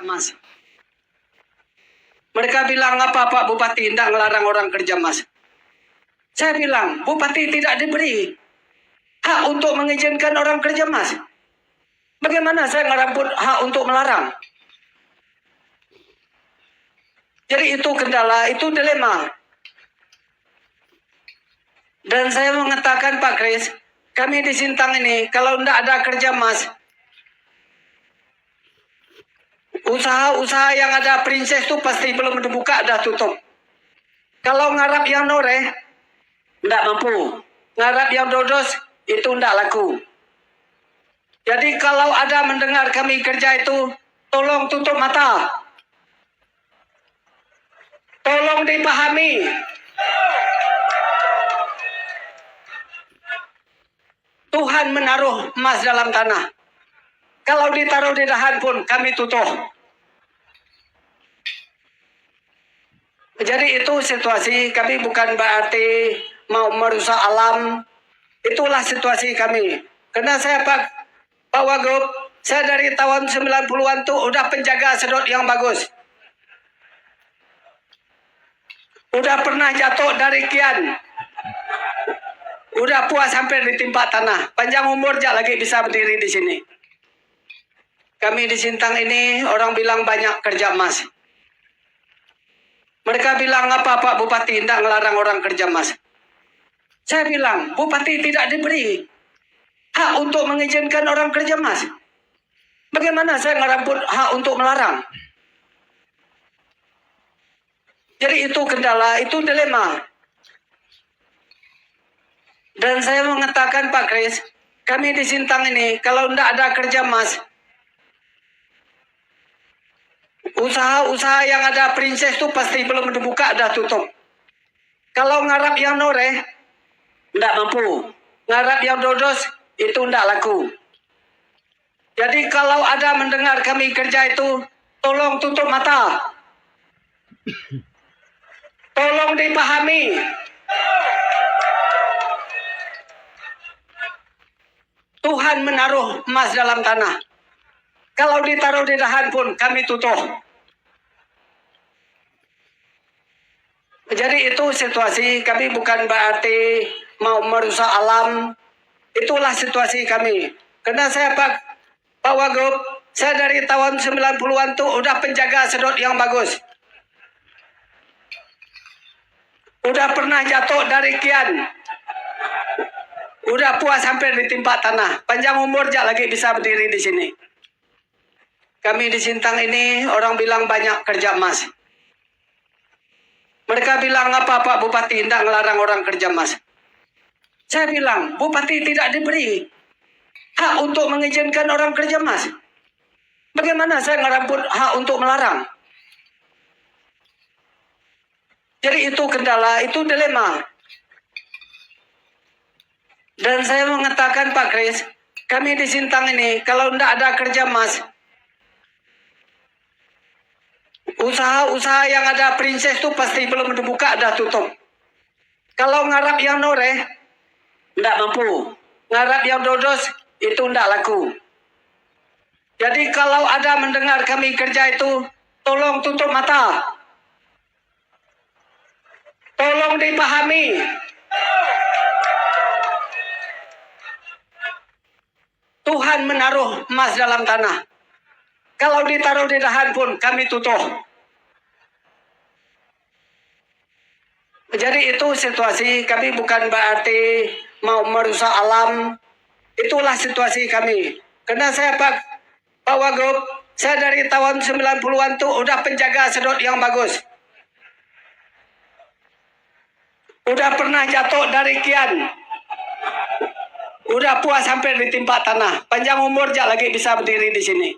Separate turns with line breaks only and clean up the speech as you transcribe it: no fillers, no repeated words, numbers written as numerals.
Mas. Mereka bilang apa Pak Bupati tidak ngelarang orang kerja Mas. Saya bilang Bupati tidak diberi hak untuk mengizinkan orang kerja Mas. Bagaimana saya ngeramput hak untuk melarang? Jadi itu kendala, itu dilema. Dan saya mengatakan Pak Kris, kami di Sintang ini kalau tidak ada kerja Mas, usaha-usaha yang ada princess itu pasti belum dibuka, dah tutup. Kalau ngarap yang noreh, tidak mampu. Ngarap yang dodos, itu tidak laku. Jadi kalau ada mendengar kami kerja itu, tolong tutup mata. Tolong dipahami. Tuhan menaruh emas dalam tanah. Kalau ditaruh di dahan pun kami tutup. Jadi itu situasi kami, bukan berarti mau merusak alam. Itulah situasi kami. Karena saya Pak Wagub, saya dari tahun 90-an tuh udah penjaga sedot yang bagus. Udah pernah jatuh dari kian. Udah puas hampir ditimpa tanah. Panjang umur jak lagi bisa berdiri di sini. Kami di Sintang ini orang bilang banyak kerja emas. Mereka bilang apa Pak Bupati tidak ngelarang orang kerja Mas. Saya bilang Bupati tidak diberi hak untuk mengizinkan orang kerja Mas. Bagaimana saya ngeramput hak untuk melarang? Jadi itu kendala, itu dilema. Dan saya mengatakan Pak Kris, kami di Sintang ini kalau tidak ada kerja Mas, usaha-usaha yang ada princess itu pasti belum dibuka, dah tutup. Kalau ngarap yang noreh, tidak mampu. Ngarap yang dodos, itu tidak laku. Jadi kalau ada mendengar kami kerja itu, tolong tutup mata. Tolong dipahami. Tuhan menaruh emas dalam tanah. Kalau ditaruh di dahan pun kami tutup. Jadi itu situasi kami, bukan berarti mau merusak alam. Itulah situasi kami. Karena saya Pak Wagub, saya dari tahun 90-an tuh udah penjaga sedot yang bagus. Udah pernah jatuh dari kian. Udah puas hampir ditimpa tanah. Panjang umur jak lagi bisa berdiri di sini. Kami di Sintang ini orang bilang banyak kerja emas. Mereka bilang apa Pak Bupati tidak ngelarang orang kerja Mas. Saya bilang Bupati tidak diberi hak untuk mengizinkan orang kerja Mas. Bagaimana saya ngeramput hak untuk melarang? Jadi itu kendala, itu dilema. Dan saya mengatakan Pak Kris, kami di Sintang ini kalau tidak ada kerja Mas, usaha-usaha yang ada princess itu pasti belum dibuka, dah tutup. Kalau ngarap yang noreh, tidak mampu. Ngarap yang dodos, itu tidak laku. Jadi kalau ada mendengar kami kerja itu, tolong tutup mata. Tolong dipahami. Tuhan menaruh emas dalam tanah. Kalau ditaruh di dahan pun kami tutup. Jadi itu situasi kami, bukan berarti mau merusak alam. Itulah situasi kami. Karena saya Pak Wagub, saya dari tahun 90-an tuh udah penjaga sedot yang bagus. Udah pernah jatuh dari kian. Udah puas hampir ditimpa tanah. Panjang umur jak lagi bisa berdiri di sini.